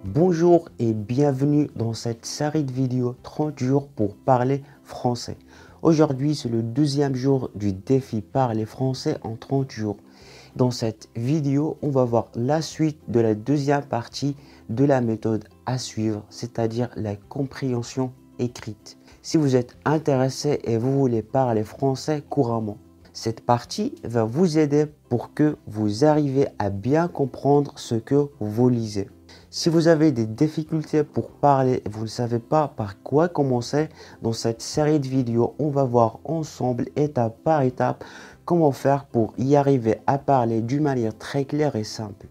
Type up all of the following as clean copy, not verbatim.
Bonjour et bienvenue dans cette série de vidéos 30 jours pour parler français. Aujourd'hui, c'est le deuxième jour du défi Parler français en 30 jours. Dans cette vidéo, on va voir la suite de la deuxième partie de la méthode à suivre, c'est-à-dire la compréhension écrite. Si vous êtes intéressé et vous voulez parler français couramment, cette partie va vous aider pour que vous arriviez à bien comprendre ce que vous lisez. Si vous avez des difficultés pour parler et vous ne savez pas par quoi commencer, dans cette série de vidéos, on va voir ensemble, étape par étape, comment faire pour y arriver à parler d'une manière très claire et simple.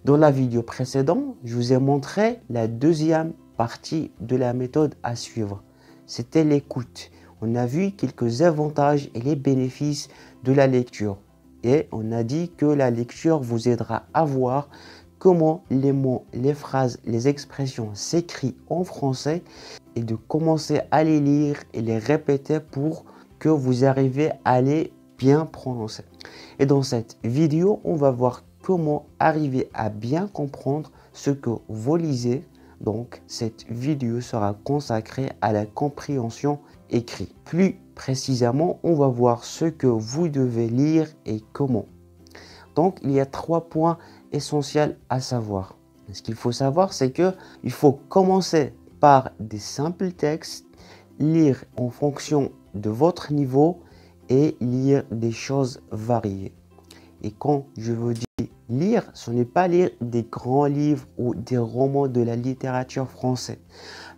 Dans la vidéo précédente, je vous ai montré la deuxième partie de la méthode à suivre. C'était l'écoute. On a vu quelques avantages et les bénéfices de la lecture. Et on a dit que la lecture vous aidera à voir comment les mots, les phrases, les expressions s'écrivent en français et de commencer à les lire et les répéter pour que vous arriviez à les bien prononcer. Et dans cette vidéo, on va voir comment arriver à bien comprendre ce que vous lisez. Donc, cette vidéo sera consacrée à la compréhension écrite. Plus précisément, on va voir ce que vous devez lire et comment. Donc, il y a 3 points essentiels à savoir. Ce qu'il faut savoir, c'est qu'il faut commencer par des simples textes, lire en fonction de votre niveau et lire des choses variées. Et quand je vous dis lire, ce n'est pas lire des grands livres ou des romans de la littérature française.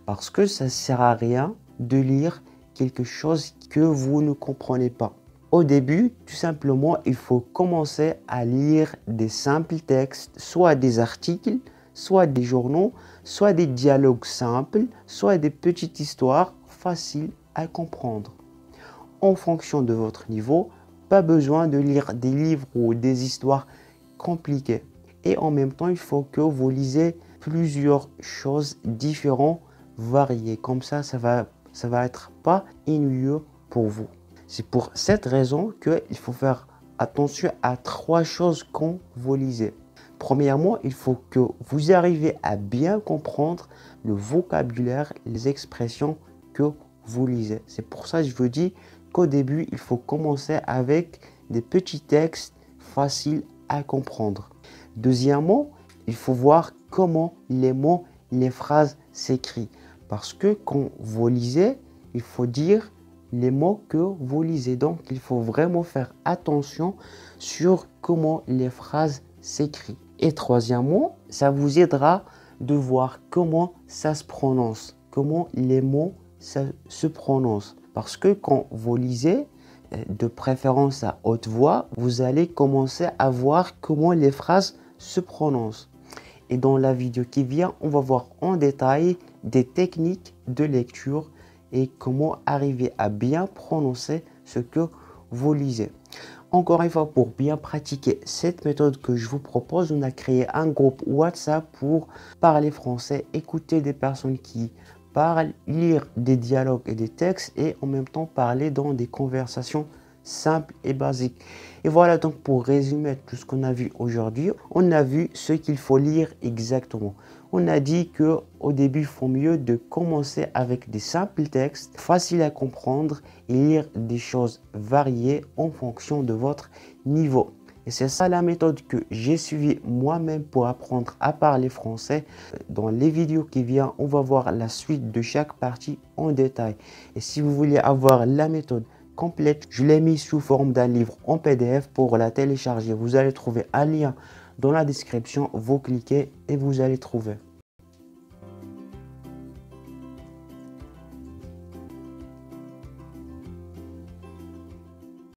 Parce que ça ne sert à rien de lire quelque chose que vous ne comprenez pas. Au début, tout simplement, il faut commencer à lire des simples textes, soit des articles, soit des journaux, soit des dialogues simples, soit des petites histoires faciles à comprendre. En fonction de votre niveau, pas besoin de lire des livres ou des histoires compliquées. Et en même temps, il faut que vous lisez plusieurs choses différentes, variées. Comme ça va être pas ennuyeux pour vous. C'est pour cette raison qu'il faut faire attention à 3 choses quand vous lisez. Premièrement, il faut que vous arriviez à bien comprendre le vocabulaire, les expressions que vous lisez. C'est pour ça que je vous dis qu'au début, il faut commencer avec des petits textes faciles à comprendre. Deuxièmement, il faut voir comment les mots, les phrases s'écrivent. Parce que quand vous lisez, il faut dire les mots que vous lisez. Donc, il faut vraiment faire attention sur comment les phrases s'écrivent. Et troisièmement, ça vous aidera de voir comment ça se prononce, comment les mots se prononcent. Parce que quand vous lisez, de préférence à haute voix, vous allez commencer à voir comment les phrases se prononcent. Et dans la vidéo qui vient, on va voir en détail des techniques de lecture et comment arriver à bien prononcer ce que vous lisez. Encore une fois, pour bien pratiquer cette méthode que je vous propose, on a créé un groupe WhatsApp pour parler français, écouter des personnes qui parlent, lire des dialogues et des textes et en même temps parler dans des conversations simples et basiques. Et voilà donc pour résumer tout ce qu'on a vu aujourd'hui, on a vu ce qu'il faut lire exactement. On a dit qu'au début, il faut mieux de commencer avec des simples textes, faciles à comprendre et lire des choses variées en fonction de votre niveau. Et c'est ça la méthode que j'ai suivie moi-même pour apprendre à parler français. Dans les vidéos qui viennent, on va voir la suite de chaque partie en détail. Et si vous voulez avoir la méthode complète, je l'ai mis sous forme d'un livre en PDF pour la télécharger. Vous allez trouver un lien dans la description, vous cliquez et vous allez trouver.